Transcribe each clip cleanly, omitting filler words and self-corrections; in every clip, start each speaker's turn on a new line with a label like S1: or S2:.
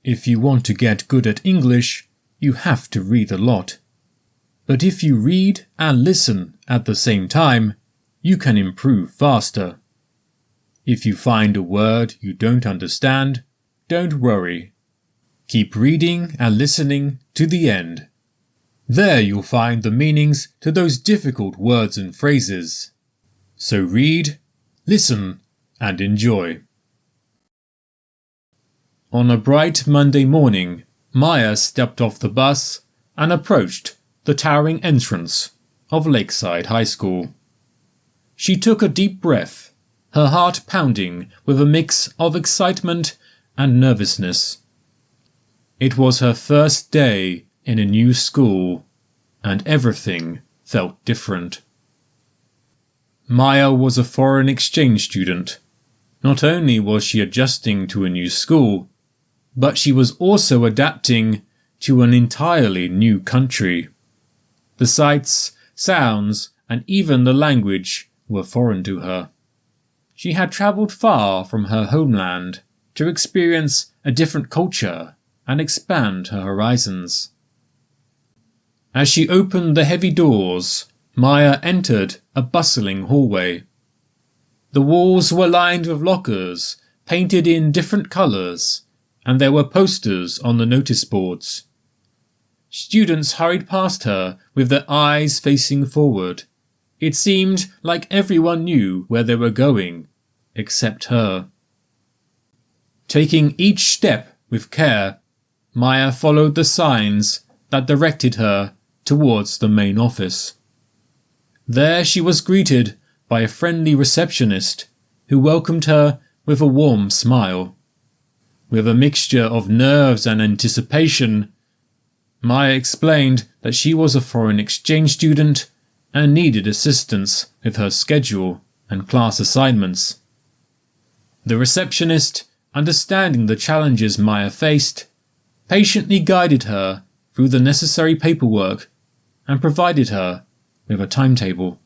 S1: If you want to get good at English, you have to read a lot. But if you read and listen at the same time, you can improve faster. If you find a word you don't understand, don't worry. Keep reading and listening to the end. There you'll find the meanings to those difficult words and phrases. So read, listen, and enjoy. On a bright Monday morning, Maya stepped off the bus and approached the towering entrance of Lakeside High School. She took a deep breath, her heart pounding with a mix of excitement and nervousness. It was her first day in a new school, and everything felt different. Maya was a foreign exchange student. Not only was she adjusting to a new school, but she was also adapting to an entirely new country. The sights, sounds, and even the language were foreign to her. She had travelled far from her homeland to experience a different culture and expand her horizons. As she opened the heavy doors, Maya entered a bustling hallway. The walls were lined with lockers, painted in different colours, and there were posters on the notice boards. Students hurried past her with their eyes facing forward. It seemed like everyone knew where they were going, except her. Taking each step with care, Maya followed the signs that directed her towards the main office. There she was greeted by a friendly receptionist who welcomed her with a warm smile. With a mixture of nerves and anticipation, Maya explained that she was a foreign exchange student and needed assistance with her schedule and class assignments. The receptionist, understanding the challenges Maya faced, patiently guided her through the necessary paperwork and provided her with a timetable.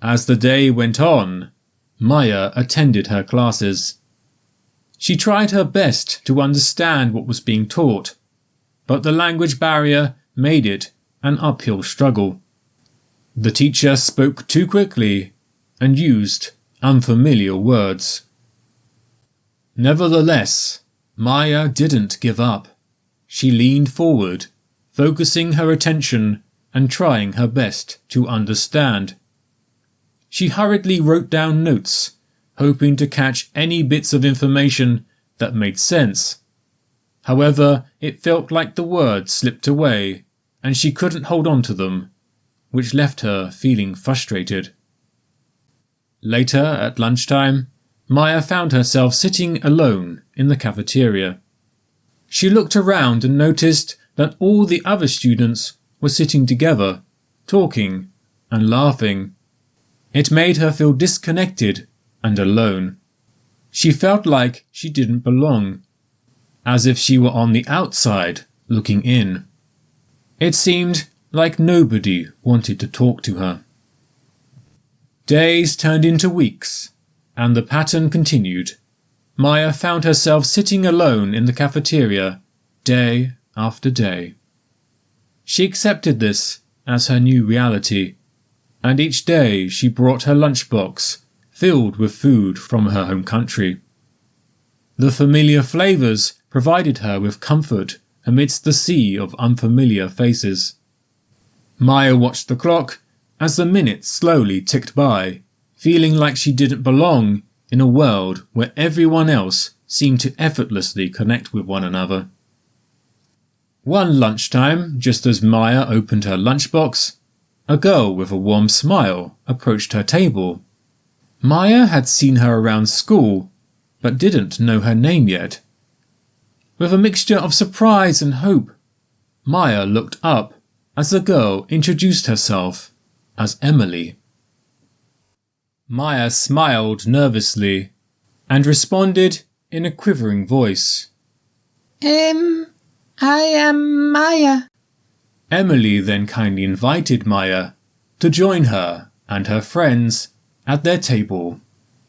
S1: As the day went on, Maya attended her classes. She tried her best to understand what was being taught, but the language barrier made it an uphill struggle. The teacher spoke too quickly and used unfamiliar words. Nevertheless, Maya didn't give up. She leaned forward, focusing her attention and trying her best to understand. She hurriedly wrote down notes, hoping to catch any bits of information that made sense. However, it felt like the words slipped away, and she couldn't hold on to them, which left her feeling frustrated. Later, at lunchtime, Maya found herself sitting alone in the cafeteria. She looked around and noticed that all the other students were sitting together, talking and laughing. It made her feel disconnected and alone. She felt like she didn't belong, as if she were on the outside looking in. It seemed like nobody wanted to talk to her. Days turned into weeks, and the pattern continued. Maya found herself sitting alone in the cafeteria day after day. She accepted this as her new reality, and each day she brought her lunchbox filled with food from her home country. The familiar flavours provided her with comfort amidst the sea of unfamiliar faces. Maya watched the clock as the minutes slowly ticked by, feeling like she didn't belong in a world where everyone else seemed to effortlessly connect with one another. One lunchtime, just as Maya opened her lunchbox, a girl with a warm smile approached her table. Maya had seen her around school, but didn't know her name yet. With a mixture of surprise and hope, Maya looked up as the girl introduced herself as Emily. Maya smiled nervously and responded in a quivering voice.
S2: I am Maya.
S1: Emily then kindly invited Maya to join her and her friends at their table,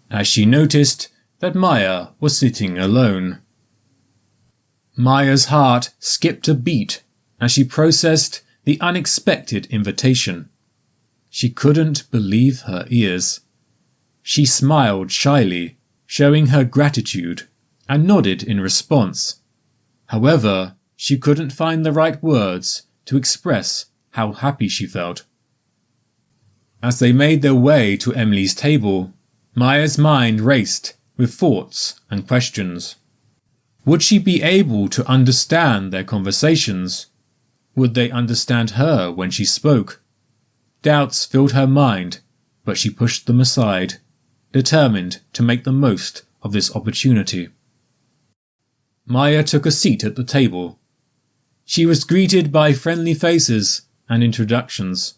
S1: as she noticed that Maya was sitting alone. Maya's heart skipped a beat as she processed the unexpected invitation. She couldn't believe her ears. She smiled shyly, showing her gratitude, and nodded in response. However, she couldn't find the right words to express how happy she felt. As they made their way to Emily's table, Maya's mind raced with thoughts and questions. Would she be able to understand their conversations? Would they understand her when she spoke? Doubts filled her mind, but she pushed them aside, determined to make the most of this opportunity. Maya took a seat at the table. She was greeted by friendly faces and introductions.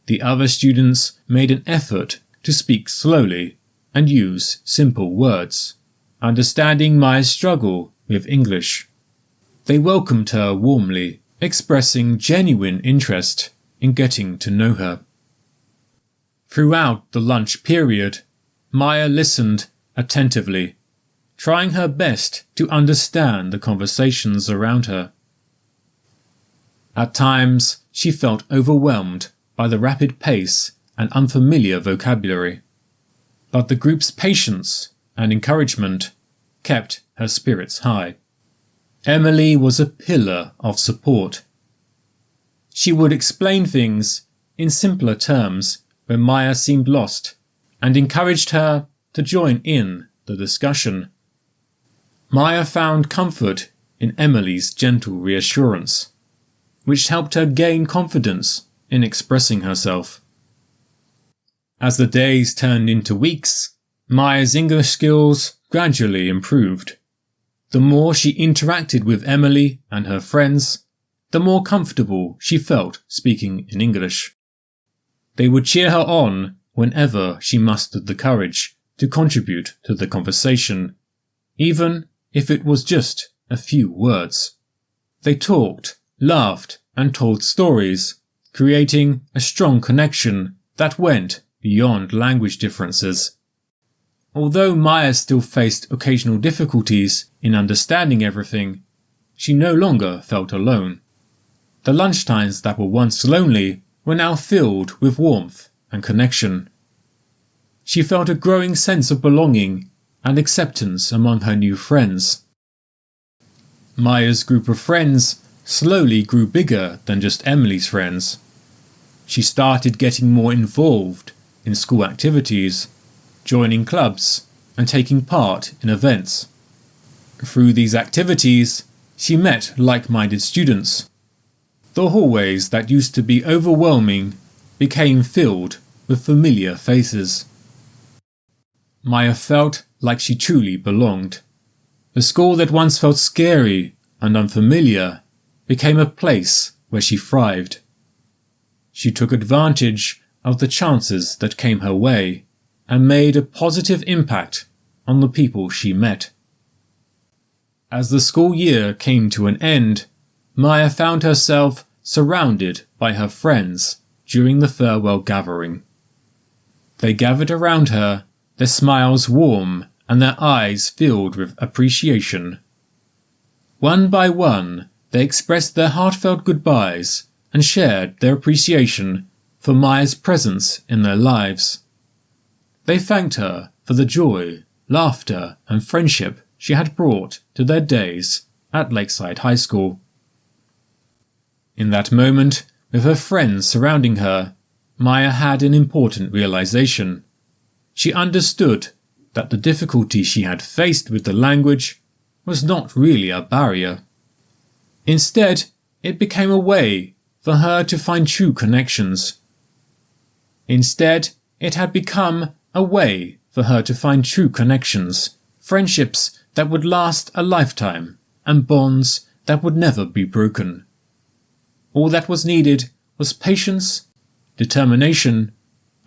S1: The other students made an effort to speak slowly and use simple words, understanding Maya's struggle with English. They welcomed her warmly, expressing genuine interest in getting to know her. Throughout the lunch period, Maya listened attentively, trying her best to understand the conversations around her. At times, she felt overwhelmed by the rapid pace and unfamiliar vocabulary, but the group's patience and encouragement kept her spirits high. Emily was a pillar of support. She would explain things in simpler terms when Maya seemed lost, and encouraged her to join in the discussion. Maya found comfort in Emily's gentle reassurance, which helped her gain confidence in expressing herself. As the days turned into weeks, Maya's English skills gradually improved. The more she interacted with Emily and her friends, the more comfortable she felt speaking in English. They would cheer her on whenever she mustered the courage to contribute to the conversation, even if it was just a few words. They talked, laughed, and told stories, creating a strong connection that went beyond language differences. Although Maya still faced occasional difficulties in understanding everything, she no longer felt alone. The lunchtimes that were once lonely were now filled with warmth and connection. She felt a growing sense of belonging and acceptance among her new friends. Maya's group of friends slowly grew bigger than just Emily's friends. She started getting more involved in school activities, joining clubs, and taking part in events. Through these activities, she met like-minded students. The hallways that used to be overwhelming became filled with familiar faces. Maya felt like she truly belonged. The school that once felt scary and unfamiliar became a place where she thrived. She took advantage of the chances that came her way and made a positive impact on the people she met. As the school year came to an end, Maya found herself surrounded by her friends during the farewell gathering. They gathered around her, their smiles warm and their eyes filled with appreciation. One by one, they expressed their heartfelt goodbyes and shared their appreciation for Maya's presence in their lives. They thanked her for the joy, laughter, and friendship she had brought to their days at Lakeside High School. In that moment, with her friends surrounding her, Maya had an important realization. She understood that the difficulty she had faced with the language was not really a barrier. Instead, it became a way for her to find true connections. Instead, it had become a way for her to find true connections, friendships that would last a lifetime, and bonds that would never be broken. All that was needed was patience, determination,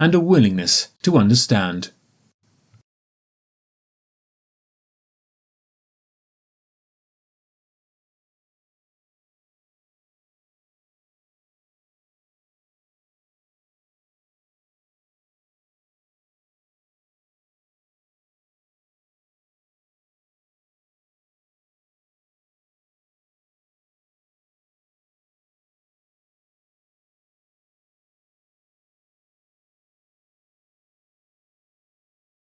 S1: and a willingness to understand.